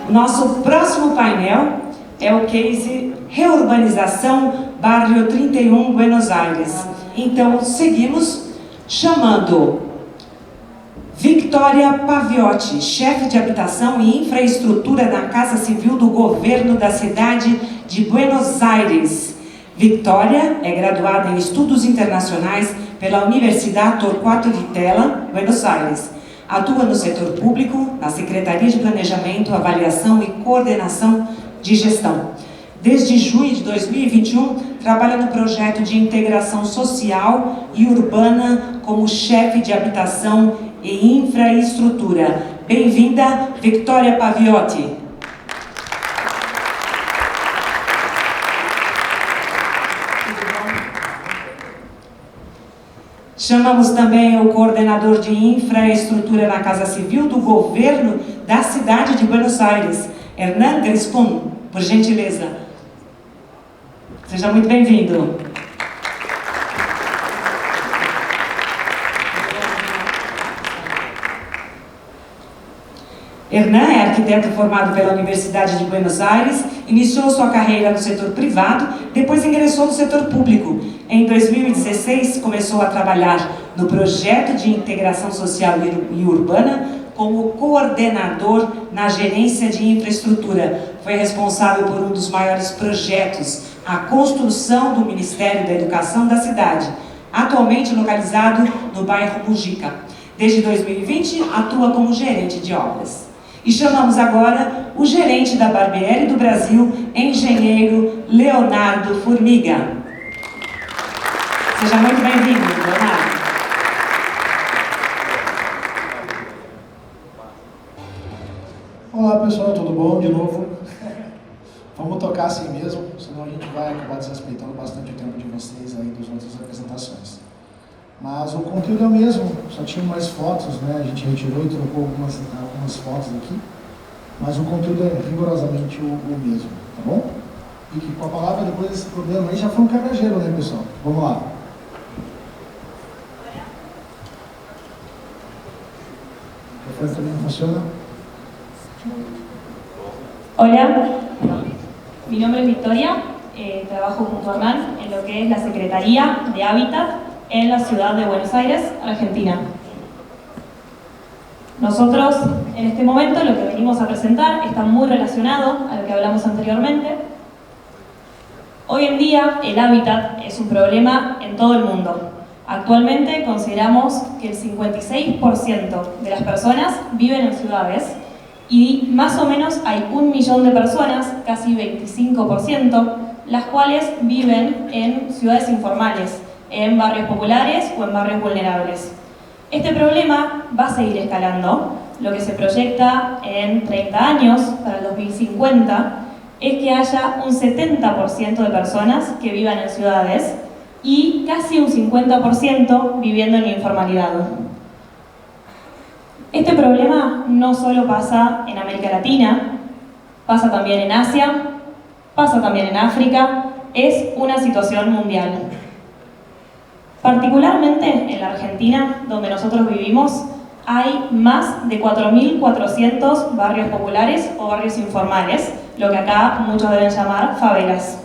O nosso próximo painel é o case Reurbanização Barrio 31, Buenos Aires. Então, seguimos chamando Victoria Paviotti, chefe de habitação e infraestrutura na Casa Civil do Governo da cidade de Buenos Aires. Victoria é graduada em Estudos Internacionais pela Universidade Torquato Di Tella, Buenos Aires. Atua no setor público, na Secretaria de Planejamento, Avaliação e Coordenação de Gestão. Desde junho de 2021, trabalha no projeto de integração social e urbana como chefe de habitação e infraestrutura. Bem-vinda, Victoria Paviotti. Chamamos também o coordenador de infraestrutura na Casa Civil do Governo da cidade de Buenos Aires, Hernán Grispun, por gentileza. Seja muito bem-vindo. Hernán é arquiteto formado pela Universidade de Buenos Aires, iniciou sua carreira no setor privado, depois ingressou no setor público. Em 2016, começou a trabalhar no projeto de integração social e urbana como coordenador na gerência de infraestrutura. Foi responsável por um dos maiores projetos, a construção do Ministério da Educação da cidade, atualmente localizado no bairro Mujica. Desde 2020, atua como gerente de obras. E chamamos agora o gerente da Barbieri do Brasil, engenheiro Leonardo Formiga. Seja muito bem-vindo, Leonardo. Olá pessoal, tudo bom? De novo. Vamos tocar assim mesmo, senão a gente vai acabar desrespeitando bastante o tempo de vocês aí das outras apresentações. Mas o conteúdo é o mesmo, só tinha mais fotos, né? A gente retirou e trocou algumas fotos aqui, mas o conteúdo é rigorosamente o mesmo, tá bom? E que com a palavra depois desse problema aí já foi um quebra-gelo, né pessoal? Vamos lá. O microfone também não funciona? Hola, mi nombre es Victoria, trabajo junto a Hernán en lo que es la Secretaría de Hábitat en la ciudad de Buenos Aires, Argentina. Nosotros, en este momento, lo que venimos a presentar está muy relacionado a lo que hablamos anteriormente. Hoy en día, el hábitat es un problema en todo el mundo. Actualmente consideramos que el 56% de las personas viven en ciudades y más o menos hay 1 millón de personas, casi 25%, las cuales viven en ciudades informales, en barrios populares o en barrios vulnerables. Este problema va a seguir escalando. Lo que se proyecta en 30 años, para el 2050, es que haya un 70% de personas que vivan en ciudades y casi un 50% viviendo en la informalidad. Este problema no solo pasa en América Latina, pasa también en Asia, pasa también en África, es una situación mundial. Particularmente en la Argentina, donde nosotros vivimos, hay más de 4.400 barrios populares o barrios informales, lo que acá muchos deben llamar favelas.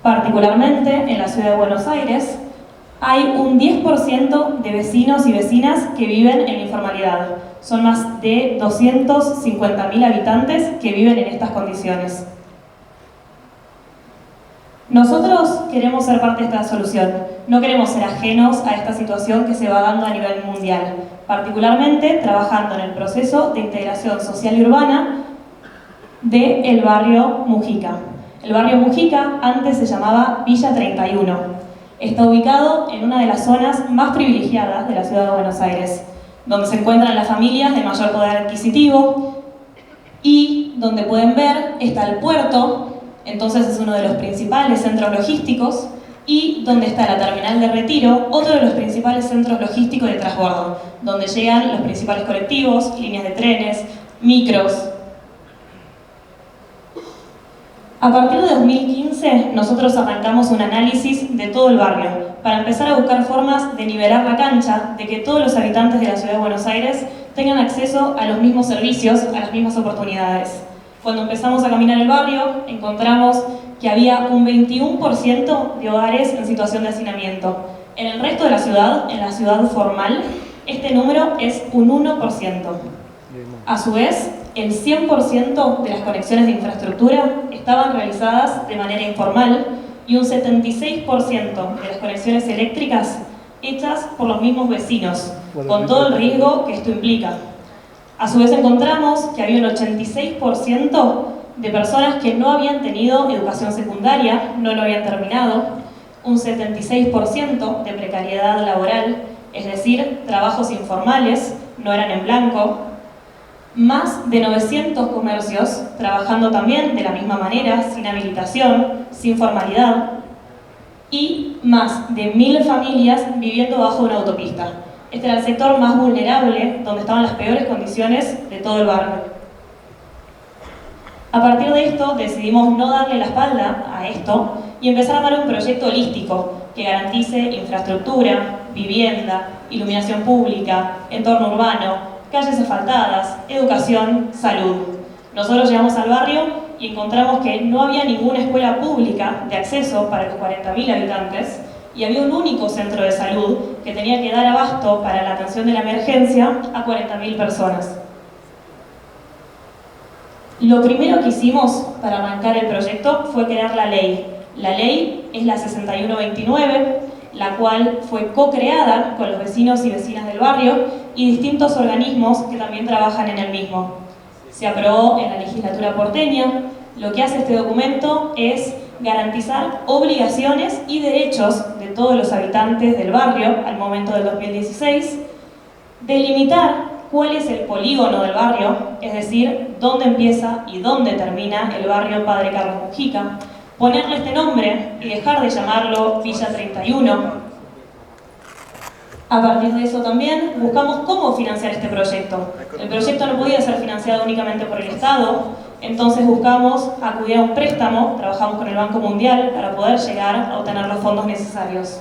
Particularmente en la ciudad de Buenos Aires, hay un 10% de vecinos y vecinas que viven en la informalidad. Son más de 250.000 habitantes que viven en estas condiciones. Nosotros queremos ser parte de esta solución. No queremos ser ajenos a esta situación que se va dando a nivel mundial, particularmente trabajando en el proceso de integración social y urbana del barrio Mujica. El barrio Mujica antes se llamaba Villa 31. Está ubicado en una de las zonas más privilegiadas de la ciudad de Buenos Aires, donde se encuentran las familias de mayor poder adquisitivo y donde pueden ver está el puerto, entonces es uno de los principales centros logísticos, y donde está la terminal de Retiro, otro de los principales centros logísticos de transbordo, donde llegan los principales colectivos, líneas de trenes, micros. A partir de 2015, nosotros arrancamos un análisis de todo el barrio para empezar a buscar formas de nivelar la cancha, de que todos los habitantes de la ciudad de Buenos Aires tengan acceso a los mismos servicios, a las mismas oportunidades. Cuando empezamos a caminar el barrio, encontramos que había un 21% de hogares en situación de hacinamiento. En el resto de la ciudad formal, este número es un 1%. A su vez, el 100% de las conexiones de infraestructura estaban realizadas de manera informal y un 76% de las conexiones eléctricas hechas por los mismos vecinos, con todo el riesgo que esto implica. A su vez encontramos que había un 86% de personas que no habían tenido educación secundaria, no lo habían terminado, un 76% de precariedad laboral, es decir, trabajos informales, no eran en blanco, más de 900 comercios trabajando también de la misma manera, sin habilitación, sin formalidad, y más de 1000 familias viviendo bajo una autopista. Este era el sector más vulnerable, donde estaban las peores condiciones de todo el barrio. A partir de esto decidimos no darle la espalda a esto y empezar a armar un proyecto holístico que garantice infraestructura, vivienda, iluminación pública, entorno urbano, calles asfaltadas, educación, salud. Nosotros llegamos al barrio y encontramos que no había ninguna escuela pública de acceso para los 40.000 habitantes y había un único centro de salud que tenía que dar abasto para la atención de la emergencia a 40.000 personas. Lo primero que hicimos para arrancar el proyecto fue crear la ley. La ley es la 6129, la cual fue co-creada con los vecinos y vecinas del barrio y distintos organismos que también trabajan en el mismo. Se aprobó en la legislatura porteña. Lo que hace este documento es garantizar obligaciones y derechos de todos los habitantes del barrio al momento del 2016, delimitar cuál es el polígono del barrio, es decir, dónde empieza y dónde termina el barrio Padre Carlos Mujica, ponerle este nombre y dejar de llamarlo Villa 31. A partir de eso también buscamos cómo financiar este proyecto. El proyecto no podía ser financiado únicamente por el Estado, entonces buscamos acudir a un préstamo, trabajamos con el Banco Mundial para poder llegar a obtener los fondos necesarios.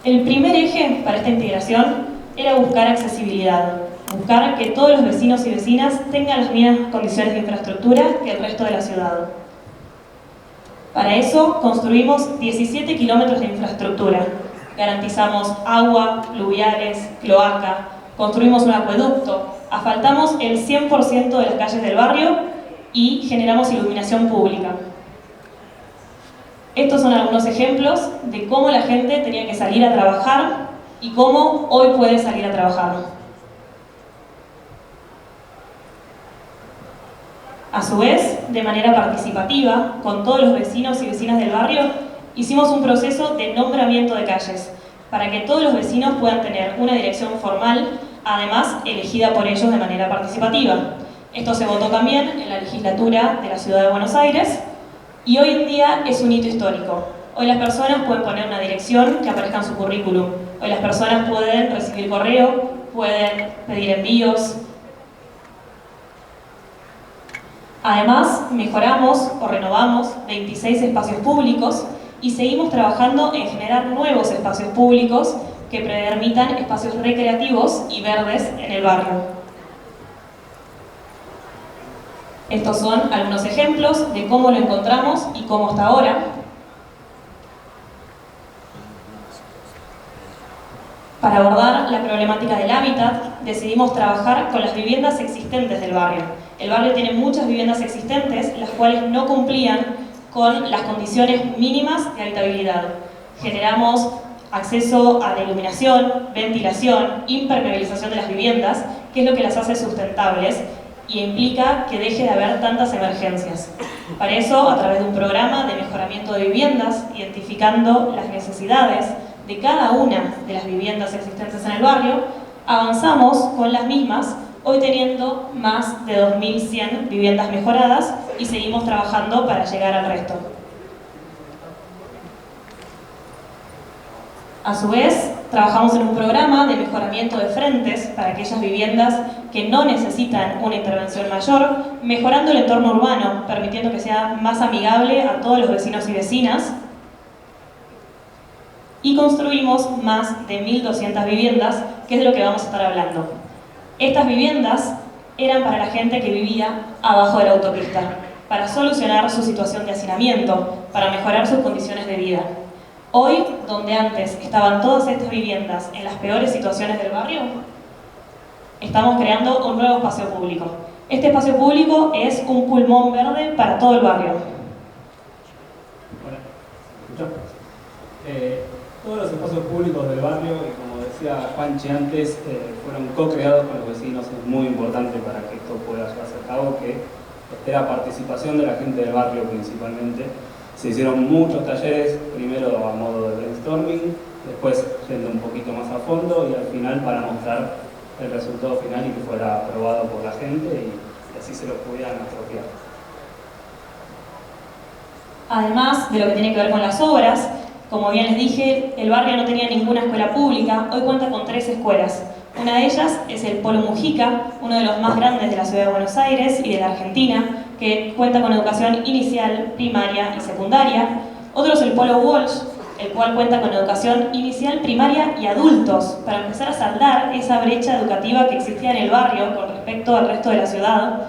El primer eje para esta integración era buscar accesibilidad, buscar que todos los vecinos y vecinas tengan las mismas condiciones de infraestructura que el resto de la ciudad. Para eso construimos 17 kilómetros de infraestructura, garantizamos agua, pluviales, cloaca, construimos un acueducto, asfaltamos el 100% de las calles del barrio y generamos iluminación pública. Estos son algunos ejemplos de cómo la gente tenía que salir a trabajar y cómo hoy puede salir a trabajar. A su vez, de manera participativa, con todos los vecinos y vecinas del barrio, hicimos un proceso de nombramiento de calles para que todos los vecinos puedan tener una dirección formal, además elegida por ellos de manera participativa. Esto se votó también en la legislatura de la Ciudad de Buenos Aires y hoy en día es un hito histórico. Hoy las personas pueden poner una dirección que aparezca en su currículum. Hoy las personas pueden recibir correo, pueden pedir envíos. Además, mejoramos o renovamos 26 espacios públicos y seguimos trabajando en generar nuevos espacios públicos que permitan espacios recreativos y verdes en el barrio. Estos son algunos ejemplos de cómo lo encontramos y cómo está ahora. Para abordar la problemática del hábitat, decidimos trabajar con las viviendas existentes del barrio. El barrio tiene muchas viviendas existentes, las cuales no cumplían con las condiciones mínimas de habitabilidad. Generamos acceso a la iluminación, ventilación, impermeabilización de las viviendas, que es lo que las hace sustentables y implica que deje de haber tantas emergencias. Para eso, a través de un programa de mejoramiento de viviendas, identificando las necesidades de cada una de las viviendas existentes en el barrio, avanzamos con las mismas, hoy teniendo más de 2.100 viviendas mejoradas y seguimos trabajando para llegar al resto. A su vez, trabajamos en un programa de mejoramiento de frentes para aquellas viviendas que no necesitan una intervención mayor, mejorando el entorno urbano, permitiendo que sea más amigable a todos los vecinos y vecinas. y construimos más de 1.200 viviendas, que es de lo que vamos a estar hablando. Estas viviendas eran para la gente que vivía abajo de la autopista, para solucionar su situación de hacinamiento, para mejorar sus condiciones de vida. Hoy, donde antes estaban todas estas viviendas en las peores situaciones del barrio, estamos creando un nuevo espacio público. Este espacio público es un pulmón verde para todo el barrio. Todos los espacios públicos del barrio, y como decía Juanchi antes, fueron co-creados con los vecinos. Es muy importante para que esto pueda llevarse a cabo que esté la participación de la gente del barrio principalmente. Se hicieron muchos talleres, primero a modo de brainstorming, después yendo un poquito más a fondo y al final para mostrar el resultado final y que fuera aprobado por la gente y así se lo pudieran apropiar. Además de lo que tiene que ver con las obras, como bien les dije, el barrio no tenía ninguna escuela pública, hoy cuenta con 3 escuelas. Una de ellas es el Polo Mujica, uno de los más grandes de la ciudad de Buenos Aires y de la Argentina, que cuenta con educación inicial, primaria y secundaria. Otro es el Polo Walsh, el cual cuenta con educación inicial, primaria y adultos, para empezar a saldar esa brecha educativa que existía en el barrio con respecto al resto de la ciudad.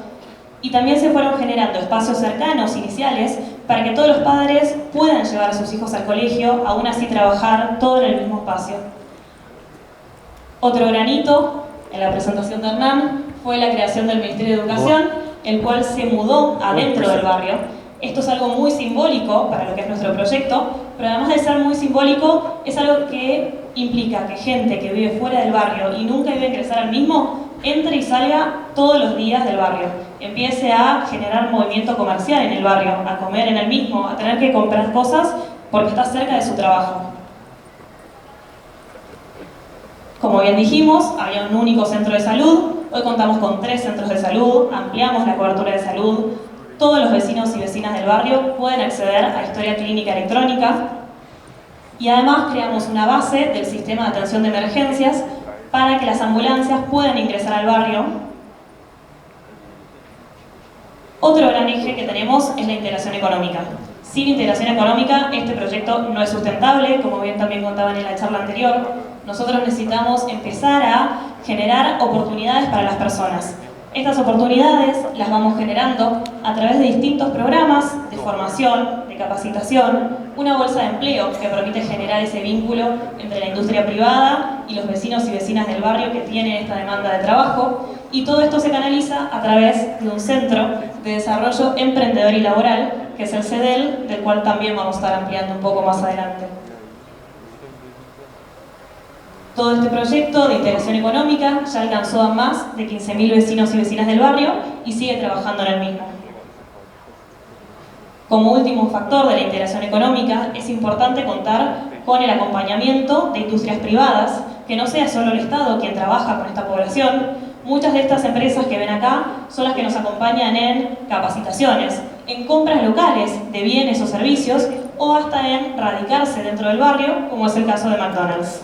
Y también se fueron generando espacios cercanos, iniciales, para que todos los padres puedan llevar a sus hijos al colegio, aún así trabajar todo en el mismo espacio. Otro granito en la presentación de Hernán fue la creación del Ministerio de Educación, el cual se mudó adentro del barrio. Esto es algo muy simbólico para lo que es nuestro proyecto, pero además de ser muy simbólico, es algo que implica que gente que vive fuera del barrio y nunca iba a ingresar al mismo, entre y salga todos los días del barrio, empiece a generar movimiento comercial en el barrio, a comer en el mismo, a tener que comprar cosas porque está cerca de su trabajo. Como bien dijimos, había un único centro de salud, hoy contamos con 3 centros de salud, ampliamos la cobertura de salud, todos los vecinos y vecinas del barrio pueden acceder a historia clínica electrónica y además creamos una base del sistema de atención de emergencias para que las ambulancias puedan ingresar al barrio. Otro gran eje que tenemos es la integración económica. Sin integración económica, este proyecto no es sustentable, como bien también contaban en la charla anterior. Nosotros necesitamos empezar a generar oportunidades para las personas. Estas oportunidades las vamos generando a través de distintos programas de formación, de capacitación, una bolsa de empleo que permite generar ese vínculo entre la industria privada y los vecinos y vecinas del barrio que tienen esta demanda de trabajo, y todo esto se canaliza a través de un centro de desarrollo emprendedor y laboral, que es el CEDEL, del cual también vamos a estar ampliando un poco más adelante. Todo este proyecto de integración económica ya alcanzó a más de 15.000 vecinos y vecinas del barrio y sigue trabajando en el mismo. Como último factor de la integración económica, es importante contar con el acompañamiento de industrias privadas, que no sea solo el Estado quien trabaja con esta población. Muchas de estas empresas que ven acá son las que nos acompañan en capacitaciones, en compras locales de bienes o servicios, o hasta en radicarse dentro del barrio, como es el caso de McDonald's.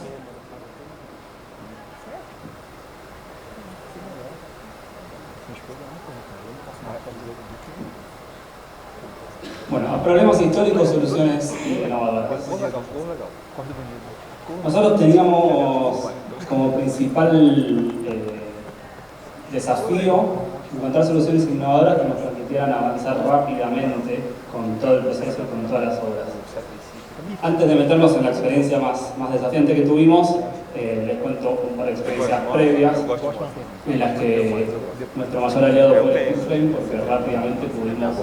Bueno, a problemas históricos, soluciones innovadoras. Nosotros teníamos como principal desafío encontrar soluciones innovadoras que nos permitieran avanzar rápidamente con todo el proceso y con todas las obras. Antes de meternos en la experiencia más desafiante que tuvimos, les cuento un par de experiencias previas en las que nuestro mayor aliado fue el Frame, porque rápidamente pudimos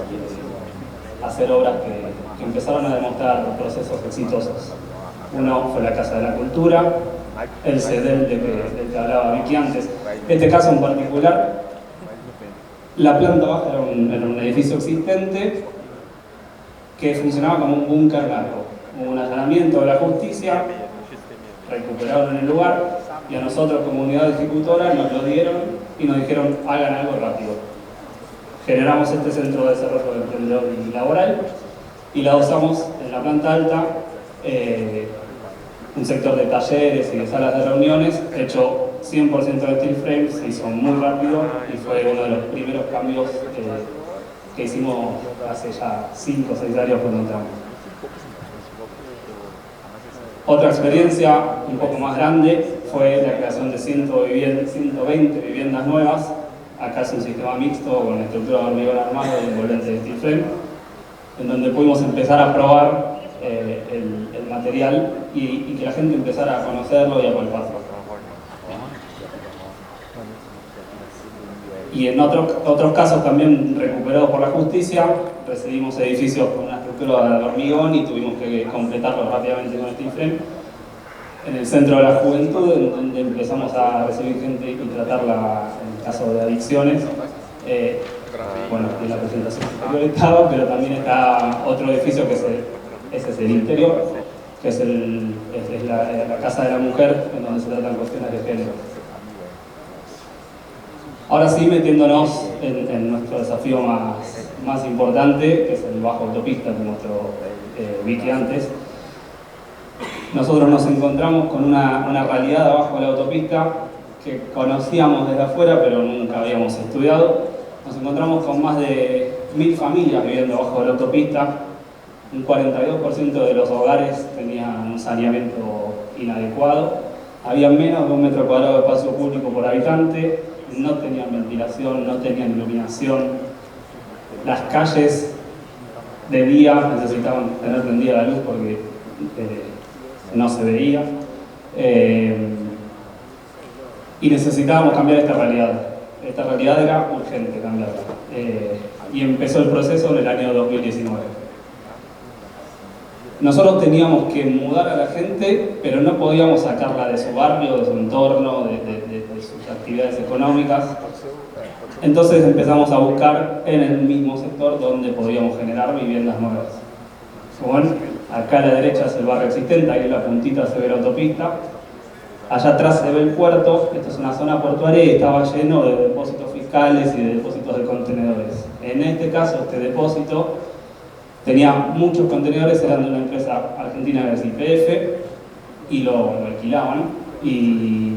hacer obras que empezaron a demostrar procesos exitosos. Uno fue la Casa de la Cultura, el CEDEL del que hablaba Vicky antes. Este caso en particular, la planta baja era un edificio existente que funcionaba como un búnker largo. Hubo un allanamiento de la justicia, recuperaron el lugar y a nosotros como unidad ejecutora nos lo dieron y nos dijeron hagan algo rápido. Generamos este centro de desarrollo de emprendedor y laboral y la usamos en la planta alta, un sector de talleres y de salas de reuniones, hecho 100% de steel frame, se hizo muy rápido y fue uno de los primeros cambios que hicimos hace ya 5 o 6 años cuando entramos. Otra experiencia un poco más grande fue la creación de 120 viviendas nuevas. Acá es un sistema mixto con estructura de hormigón armado y envolvente de steel frame, en donde pudimos empezar a probar el material y que la gente empezara a conocerlo y a palparlo. Y en otros casos también recuperados por la justicia, recibimos edificios con una estructura de hormigón y tuvimos que completarlos rápidamente con steel frame. En el centro de la juventud, en donde empezamos a recibir gente y tratarla en el caso de adicciones. Bueno, en la presentación anterior estaba, pero también está otro edificio que ese es el interior, que es la Casa de la Mujer, en donde se tratan cuestiones de género. Ahora sí, metiéndonos en nuestro desafío más importante, que es el bajo autopista, que nuestro Vicky antes. Nosotros nos encontramos con una realidad abajo de la autopista que conocíamos desde afuera, pero nunca habíamos estudiado. Nos encontramos con más de 1000 familias viviendo abajo de la autopista. Un 42% de los hogares tenían un saneamiento inadecuado. Había menos de 1 metro cuadrado de espacio público por habitante. No tenían ventilación, no tenían iluminación. Las calles de día necesitaban tener prendida la luz porque no se veía. Y necesitábamos cambiar esta realidad. Esta realidad era urgente cambiarla. Y empezó el proceso en el año 2019. Nosotros teníamos que mudar a la gente, pero no podíamos sacarla de su barrio, de su entorno, de sus actividades económicas. Entonces empezamos a buscar en el mismo sector donde podíamos generar viviendas nuevas. Como ven, acá a la derecha es el barrio existente, ahí en la puntita se ve la autopista. Allá atrás se ve el puerto, esta es una zona portuaria y estaba lleno de depósitos fiscales y de depósitos de contenedores. En este caso, este depósito tenía muchos contenedores, eran de una empresa argentina que es YPF, y lo alquilaban. Y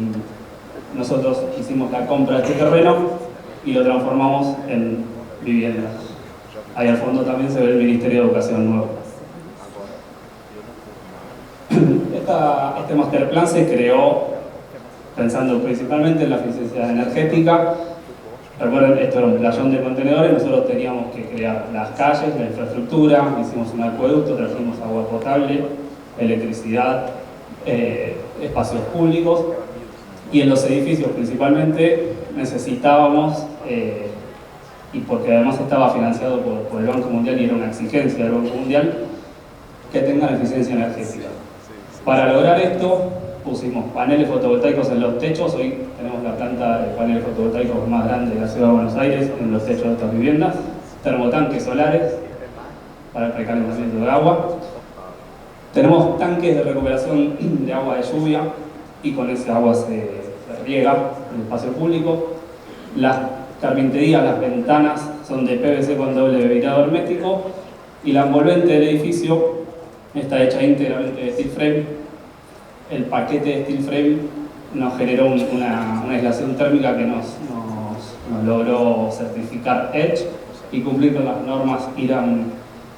nosotros hicimos la compra de este terreno y lo transformamos en viviendas. Ahí al fondo también se ve el Ministerio de Educación nuevo. Este master plan se creó pensando principalmente en la eficiencia energética. Recuerden, esto era un playón de contenedores, nosotros teníamos que crear las calles, la infraestructura, hicimos un acueducto, trajimos agua potable, electricidad, espacios públicos, y en los edificios principalmente necesitábamos, y porque además estaba financiado por el Banco Mundial y era una exigencia del Banco Mundial, que tengan eficiencia energética. Para lograr esto, pusimos paneles fotovoltaicos en los techos. Hoy tenemos la planta de paneles fotovoltaicos más grande de la ciudad de Buenos Aires en los techos de estas viviendas. Termotanques solares para el precalentamiento de agua. Tenemos tanques de recuperación de agua de lluvia y con ese agua se riega en el espacio público. Las carpinterías, las ventanas son de PVC con doble virado hermético y la envolvente del edificio está hecha íntegramente de steel frame. El paquete de steel frame nos generó una aislación térmica que nos logró certificar EDGE y cumplir con las normas IRAM,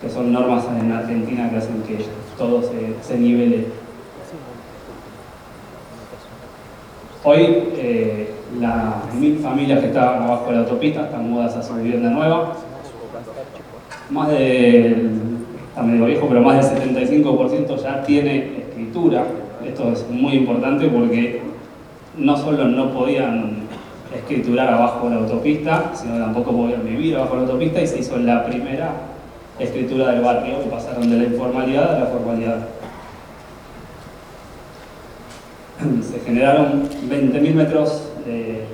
que son normas en Argentina que hacen que todo se nivele. Hoy las 1000 familias que estaban abajo de la autopista están mudadas a su vivienda nueva. Más está medio viejo, pero más del 75% ya tiene escritura. Esto es muy importante porque no solo no podían escriturar abajo de la autopista, sino que tampoco podían vivir abajo de la autopista, y se hizo la primera escritura del barrio y pasaron de la informalidad a la formalidad. Se generaron 20.000 metros de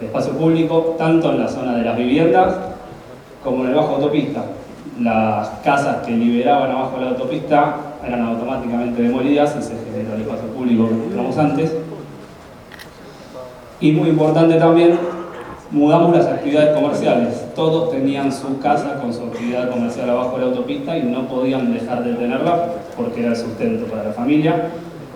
espacio público, tanto en la zona de las viviendas como en el bajo autopista. Las casas que liberaban abajo de la autopista eran automáticamente demolidas y se generó el espacio público que mostramos antes. Y muy importante también, mudamos las actividades comerciales. Todos tenían su casa con su actividad comercial abajo de la autopista y no podían dejar de tenerla porque era el sustento para la familia.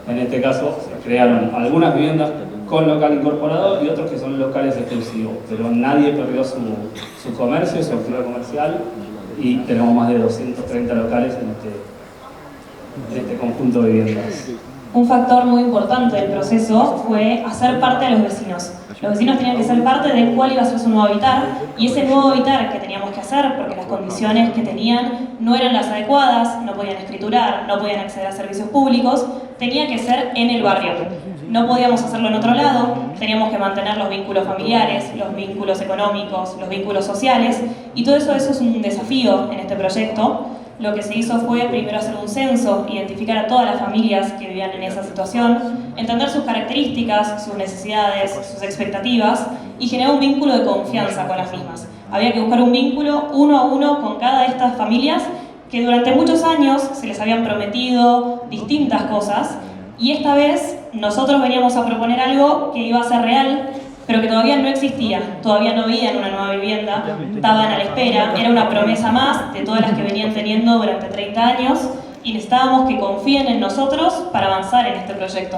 En este caso se crearon algunas viviendas con local incorporado y otros que son locales exclusivos, pero nadie perdió su comercio, su actividad comercial, y tenemos más de 230 locales en este conjunto de viviendas. Un factor muy importante del proceso fue hacer parte a los vecinos. Los vecinos tenían que ser parte de cuál iba a ser su nuevo habitar, y ese nuevo habitar que teníamos que hacer, porque las condiciones que tenían no eran las adecuadas, no podían escriturar, no podían acceder a servicios públicos, tenía que ser en el barrio. No podíamos hacerlo en otro lado, teníamos que mantener los vínculos familiares, los vínculos económicos, los vínculos sociales, y todo eso es un desafío en este proyecto. Lo que se hizo fue primero hacer un censo, identificar a todas las familias que vivían en esa situación, entender sus características, sus necesidades, sus expectativas y generar un vínculo de confianza con las mismas. Había que buscar un vínculo uno a uno con cada de estas familias que durante muchos años se les habían prometido distintas cosas, y esta vez nosotros veníamos a proponer algo que iba a ser real, pero que todavía no existía, todavía no veían una nueva vivienda, estaban a la espera, era una promesa más de todas las que venían teniendo durante 30 años, y necesitábamos que confíen en nosotros para avanzar en este proyecto.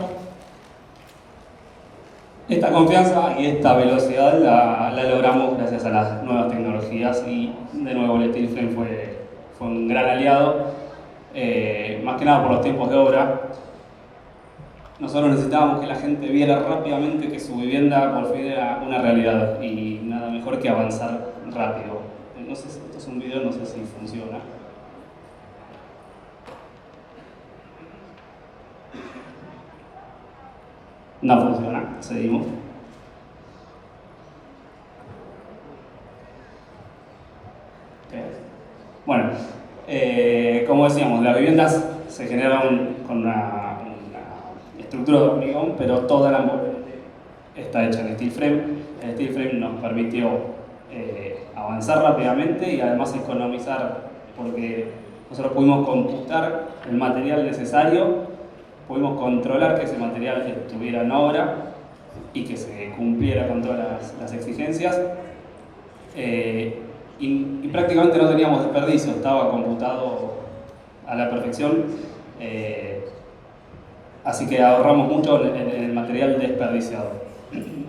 Esta confianza y esta velocidad la logramos gracias a las nuevas tecnologías, y de nuevo el Steel Frame fue un gran aliado, más que nada por los tiempos de obra. Nosotros necesitábamos que la gente viera rápidamente que su vivienda por fin era una realidad, y nada mejor que avanzar rápido. No sé si esto es un video, no sé si funciona. No funciona, seguimos. Bueno, como decíamos, las viviendas se generan con una estructura de hormigón, pero toda la envolvente está hecha en steel frame. El steel frame nos permitió avanzar rápidamente y además economizar, porque nosotros pudimos computar el material necesario, pudimos controlar que ese material estuviera en obra y que se cumpliera con todas las exigencias, y prácticamente no teníamos desperdicio, estaba computado a la perfección. Así que ahorramos mucho en el material desperdiciado.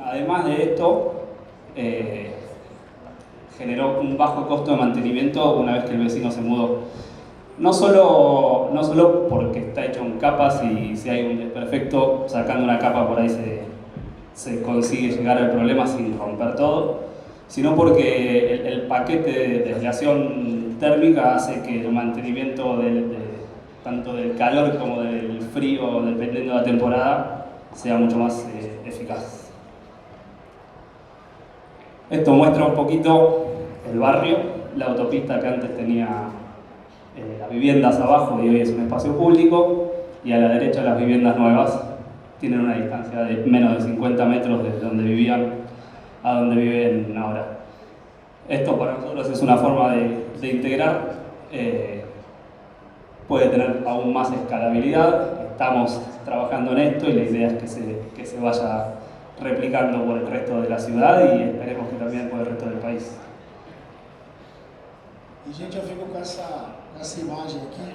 Además de esto, generó un bajo costo de mantenimiento una vez que el vecino se mudó. No solo porque está hecho en capas, y si hay un desperfecto, sacando una capa por ahí se consigue llegar al problema sin romper todo, sino porque el paquete de aislación térmica hace que el mantenimiento tanto del calor como del frío, dependiendo de la temporada, sea mucho más eficaz. Esto muestra un poquito el barrio, la autopista que antes tenía las viviendas abajo y hoy es un espacio público, y a la derecha las viviendas nuevas tienen una distancia de menos de 50 metros desde donde vivían a donde viven ahora. Esto para nosotros es una forma de integrar, puede tener aún más escalabilidad. Estamos trabajando en esto y la idea es que se vaya replicando por el resto de la ciudad y esperemos que también por el resto del país. E, gente, eu fico com essa imagem aqui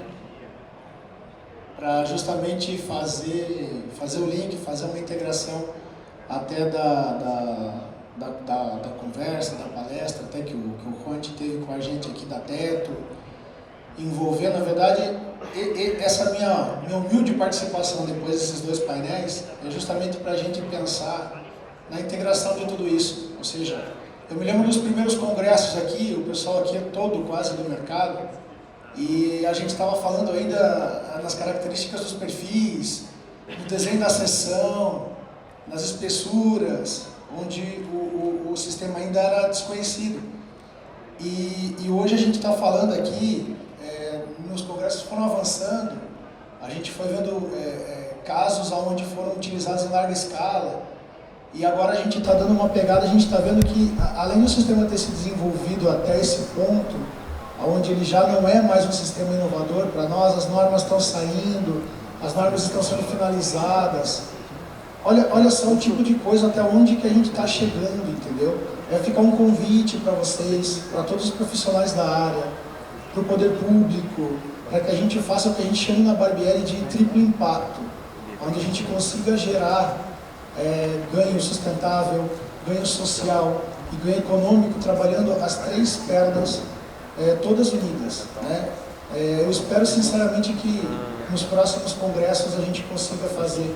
para justamente fazer o link, fazer uma integração até da conversa, da palestra, até que o Ronte teve com a gente aqui da Teto, envolvendo, na verdade, essa minha humilde participação depois desses dois painéis é justamente para a gente pensar na integração de tudo isso. Ou seja, eu me lembro dos primeiros congressos aqui, o pessoal aqui é todo quase do mercado, e a gente estava falando ainda nas características dos perfis, no desenho da seção, nas espessuras, onde o sistema ainda era desconhecido. E hoje a gente está falando aqui, nos congressos foram avançando, a gente foi vendo casos onde foram utilizados em larga escala, e agora a gente está dando uma pegada, a gente está vendo que, além do sistema ter se desenvolvido até esse ponto, onde ele já não é mais um sistema inovador para nós, as normas estão saindo, as normas estão sendo finalizadas. Olha só o tipo de coisa até onde que a gente está chegando, entendeu? Vai ficar um convite para vocês, para todos os profissionais da área, para o poder público, para que a gente faça o que a gente chama na Barbieri de triplo impacto, onde a gente consiga gerar ganho sustentável, ganho social e ganho econômico, trabalhando as três pernas todas unidas, né? Eu espero sinceramente que nos próximos congressos a gente consiga fazer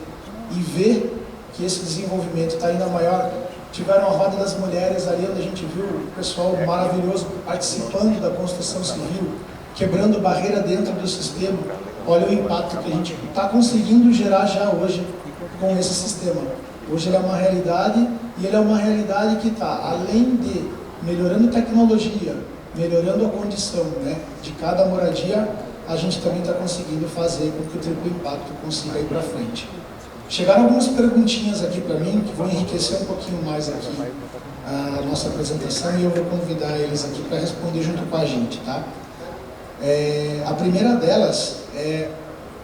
e ver que esse desenvolvimento está ainda maior. Tiveram a Roda das Mulheres ali, onde a gente viu o pessoal maravilhoso participando da construção civil, quebrando barreira dentro do sistema. Olha o impacto que a gente está conseguindo gerar já hoje com esse sistema. Hoje ele é uma realidade, e ele é uma realidade que está, além de melhorando tecnologia, melhorando a condição, né, de cada moradia, a gente também está conseguindo fazer com que o triplo impacto consiga ir para frente. Chegaram algumas perguntinhas aqui para mim, que vão enriquecer um pouquinho mais aqui a nossa apresentação, e eu vou convidar eles aqui para responder junto com a gente, tá? A primeira delas é: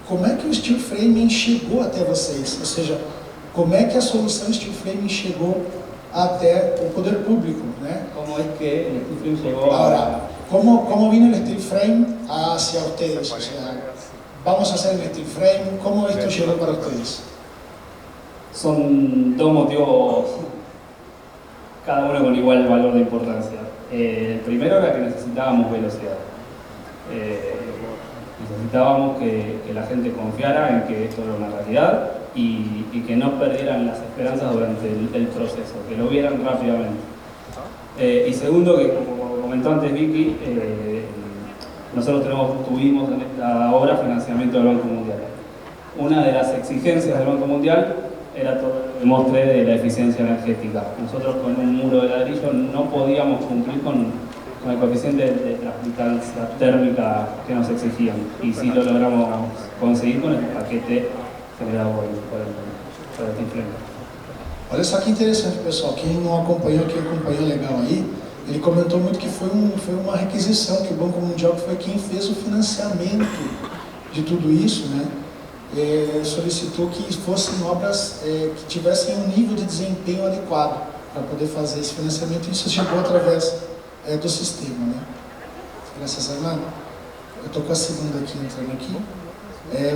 como é que o steel framing chegou até vocês? Ou seja, como é que a solução steel framing chegou até o poder público, né? Como é que el steel frame llegó Ahora, ¿cómo vino el steel frame hacia ustedes? O sea, vamos a hacer el steel frame, ¿cómo esto llegó para ustedes? Son dos motivos, cada uno con igual valor de importancia. El primero era que necesitábamos velocidad. Necesitábamos que la gente confiara en que esto era una realidad y que no perdieran las esperanzas durante el proceso, que lo vieran rápidamente. Y segundo, que como comentó antes Vicky, nosotros tuvimos en esta obra financiamiento del Banco Mundial. Una de las exigencias del Banco Mundial era todo el demostre de la eficiencia energética. Nosotros con un muro de ladrillo no podíamos cumplir con el coeficiente de transmitancia térmica que nos exigían, y sí lo logramos conseguir con el paquete generado por el steel frame. Olha só que interessante, pessoal. Quem não acompanhou, quem acompanhou legal aí, ele comentou muito que foi uma requisição, que o Banco Mundial foi quem fez o financiamento de tudo isso, né? Solicitou que fossem obras que tivessem um nível de desempenho adequado para poder fazer esse financiamento, e isso chegou através do sistema, né? Graças a Deus. Eu estou com a segunda aqui entrando aqui.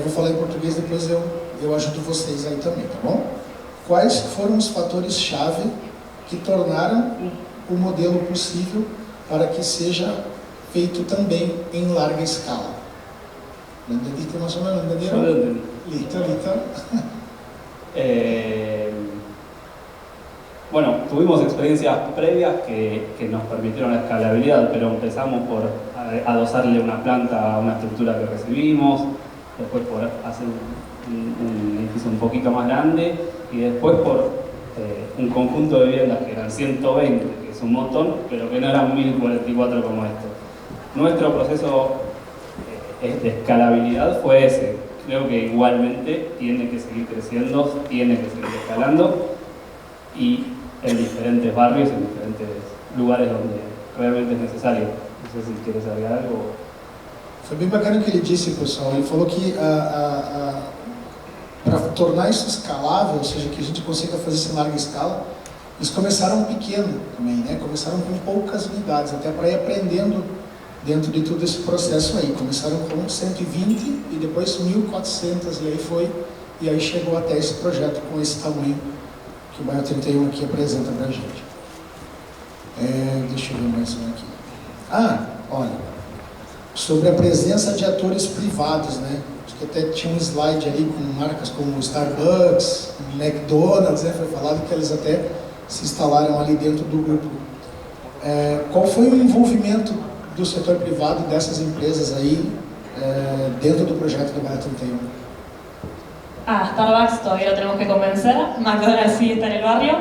Vou falar em português, depois eu ajudo vocês aí também, tá bom? Quais foram os fatores-chave que tornaram o modelo possível para que seja feito também em larga escala? ¿Lo entendiste más o menos? ¿Lo entendieron? Yo lo entendí. Listo. Bueno, tuvimos experiencias previas que nos permitieron la escalabilidad, pero empezamos por adosarle una planta a una estructura que recibimos, después por hacer un edificio un poquito más grande, y después por un conjunto de viviendas que eran 120, que es un montón, pero que no eran 1044 como esto. Nuestro proceso de escalabilidad fue ese. Creo que igualmente tiene que seguir creciendo, tiene que seguir escalando, y en diferentes barrios, en diferentes lugares donde realmente es necesario. No sé si quieres agregar algo. Foi bem bacana o que ele disse, pessoal. Ele falou que para tornar isso escalável, ou seja, que a gente consiga fazer isso em larga escala, eles começaram pequeno também, né? Começaram com poucas unidades, até para ir aprendendo dentro de todo esse processo aí. Começaram com 120 e depois 1400, e aí chegou até esse projeto com esse tamanho que o Bairro 31 aqui apresenta para a gente. Deixa eu ver mais um aqui. Olha, sobre a presença de atores privados, né? Acho que até tinha um slide ali com marcas como Starbucks, McDonald's, né? Foi falado que eles até se instalaram ali dentro do grupo. Qual foi o envolvimento do setor privado dessas empresas aí dentro do projeto do Bairro 31? Starbucks todavía lo tenemos que convencer, McDonald's sí está en el barrio.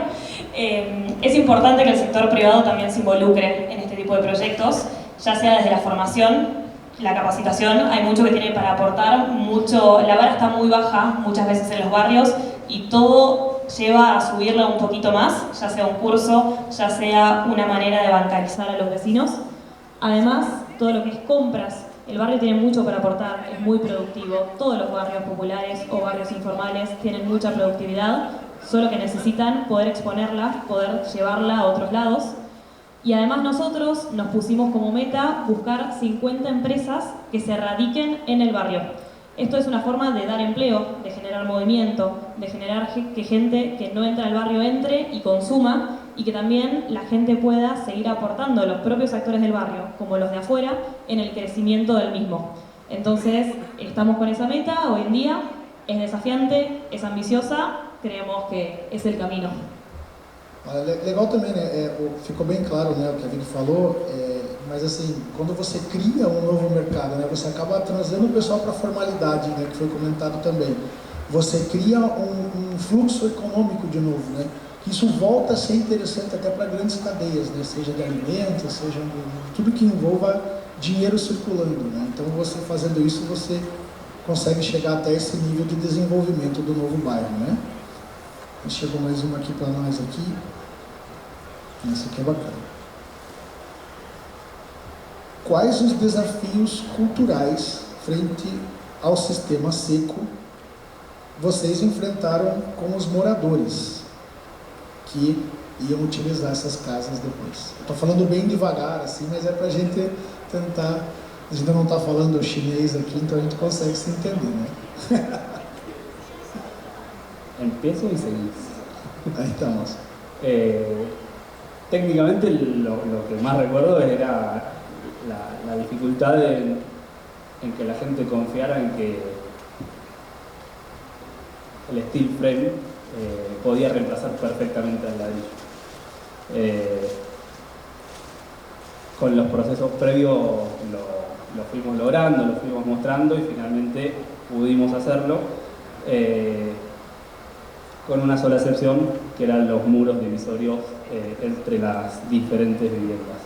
Es importante que el sector privado también se involucre en este tipo de proyectos, ya sea desde la formación, la capacitación. Hay mucho que tiene para aportar, la vara está muy baja muchas veces en los barrios, y todo lleva a subirla un poquito más, ya sea un curso, ya sea una manera de bancarizar a los vecinos. Además, todo lo que es compras, el barrio tiene mucho para aportar, es muy productivo. Todos los barrios populares o barrios informales tienen mucha productividad, solo que necesitan poder exponerla, poder llevarla a otros lados. Y además nosotros nos pusimos como meta buscar 50 empresas que se radiquen en el barrio. Esto es una forma de dar empleo, de generar movimiento, de generar que gente que no entra al barrio entre y consuma, y que también la gente pueda seguir aportando, los propios actores del barrio, como los de afuera, en el crecimiento del mismo. Entonces, estamos con essa meta hoy en día, es desafiante, es ambiciosa, creemos que es el camino. Legal também, né? Ficou bem claro, né, o que a Vicky falou, mas assim, quando você cria um novo mercado, né, você acaba trazendo o pessoal para a formalidade, né, que foi comentado também. Você cria um fluxo econômico de novo, né? Isso volta a ser interessante até para grandes cadeias, né? Seja de alimentos, seja de tudo que envolva dinheiro circulando, né? Então, você fazendo isso, você consegue chegar até esse nível de desenvolvimento do novo bairro, né? Chegou mais uma aqui para nós aqui. Essa aqui é bacana. Quais os desafios culturais frente ao sistema seco vocês enfrentaram com os moradores que iam utilizar essas casas depois? Estou falando bem devagar, assim, mas é para a gente tentar... A gente não está falando chinês aqui, então a gente consegue se entender, né? Empiezo y seguís. Ahí estamos. Técnicamente lo que más recuerdo era la dificultad en que la gente confiara en que el steel frame podía reemplazar perfectamente al ladrillo. Con los procesos previos lo fuimos logrando, lo fuimos mostrando y finalmente pudimos hacerlo. Con una sola excepción, que eran los muros divisorios entre las diferentes viviendas.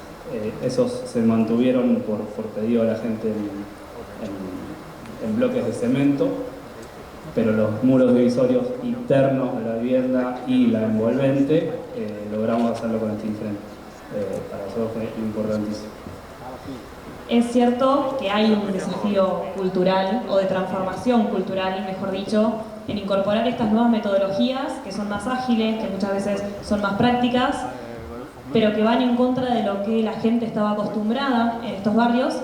Esos se mantuvieron por pedido de la gente en bloques de cemento, pero los muros divisorios internos de la vivienda y la envolvente logramos hacerlo con steel frame. Para nosotros fue importantísimo. Es cierto que hay un desafío cultural o de transformación cultural, mejor dicho, en incorporar estas nuevas metodologías que son más ágiles, que muchas veces son más prácticas, pero que van en contra de lo que la gente estaba acostumbrada en estos barrios,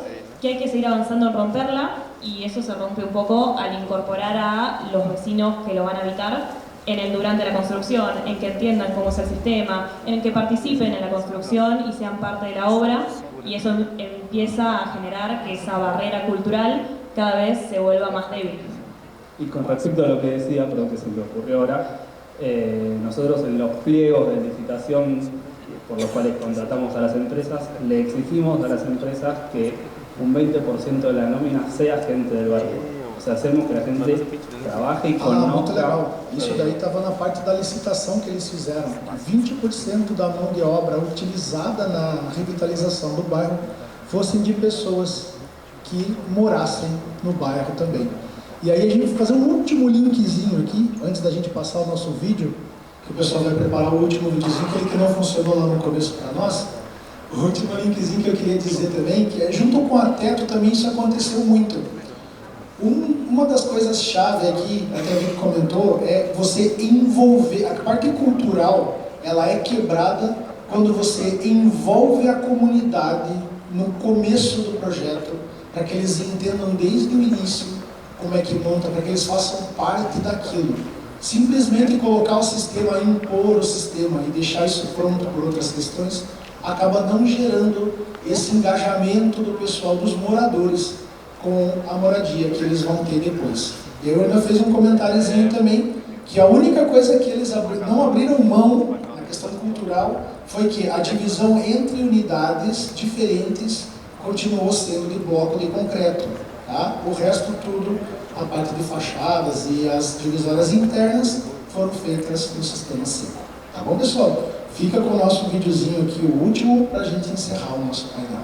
que hay que seguir avanzando en romperla, y eso se rompe un poco al incorporar a los vecinos que lo van a habitar durante la construcción, en que entiendan cómo es el sistema, en que participen en la construcción y sean parte de la obra, y eso empieza a generar que esa barrera cultural cada vez se vuelva más débil. Y con respecto a lo que decía, pero que se me ocurrió ahora, nosotros en los pliegos de licitación por los cuales contratamos a las empresas, le exigimos a las empresas que un 20% de la nómina sea gente del barrio. O sea, hacemos que la gente trabaje e conozca. Muito legal. Isso daí estava na parte da licitação que eles fizeram. 20% da mão de obra utilizada na revitalização do bairro fossem de pessoas que morassem no bairro também. E aí a gente vai fazer um último linkzinho aqui, antes da gente passar o nosso vídeo, que o pessoal vai preparar o último linkzinho, aquele que não funcionou lá no começo para nós. O último linkzinho que eu queria dizer também, que é junto com a Teto também isso aconteceu muito. Uma das coisas-chave aqui, até a gente comentou, é você envolver, a parte cultural, ela é quebrada quando você envolve a comunidade no começo do projeto, para que eles entendam desde o início como é que monta, para que eles façam parte daquilo. Simplesmente colocar o sistema, impor o sistema e deixar isso pronto por outras questões, acaba não gerando esse engajamento do pessoal, dos moradores, com a moradia que eles vão ter depois. E eu ainda fiz um comentáriozinho também, que a única coisa que eles não abriram mão na questão cultural foi que a divisão entre unidades diferentes continuou sendo de bloco de concreto. Tá? O resto tudo, a parte de fachadas e as divisórias internas foram feitas no sistema seco. Tá bom, pessoal? Fica com o nosso videozinho aqui, o último, para a gente encerrar o nosso painel.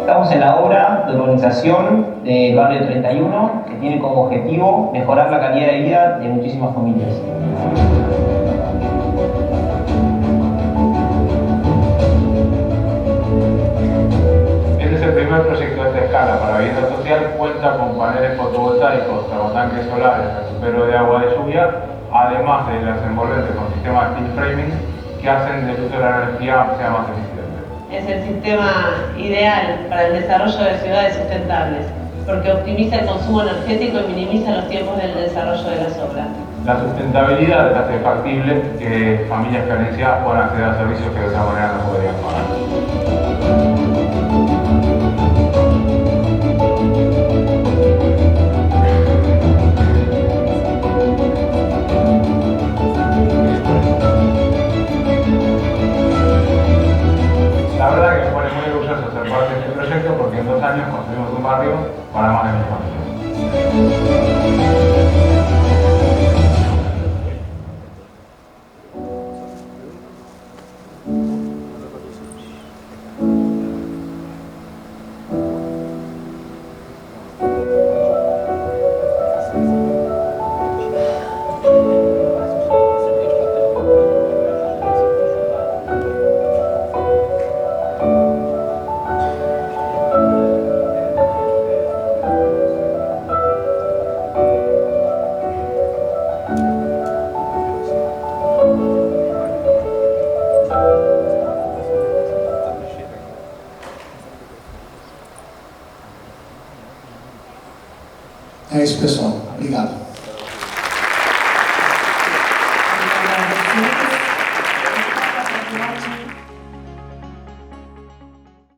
Estamos en la obra de urbanización del barrio 31, que tiene como objetivo mejorar la calidad de vida de muchísimas familias. Este es el primer proyecto de esta escala para vivienda social. Cuenta con paneles fotovoltaicos, termotanques solares, recupero de agua de lluvia, además de las envolventes con sistemas steel framing que hacen del uso de la energía sea más eficiente. Es el sistema ideal para el desarrollo de ciudades sustentables, porque optimiza el consumo energético y minimiza los tiempos del desarrollo de las obras. La sustentabilidad hace factible que familias carenciadas puedan acceder a servicios que de otra manera no podrían pagar. La verdad que me pone muy orgulloso ser parte de este proyecto porque en 2 años construimos un barrio para más de 1000 familias. É isso, pessoal. Obrigado.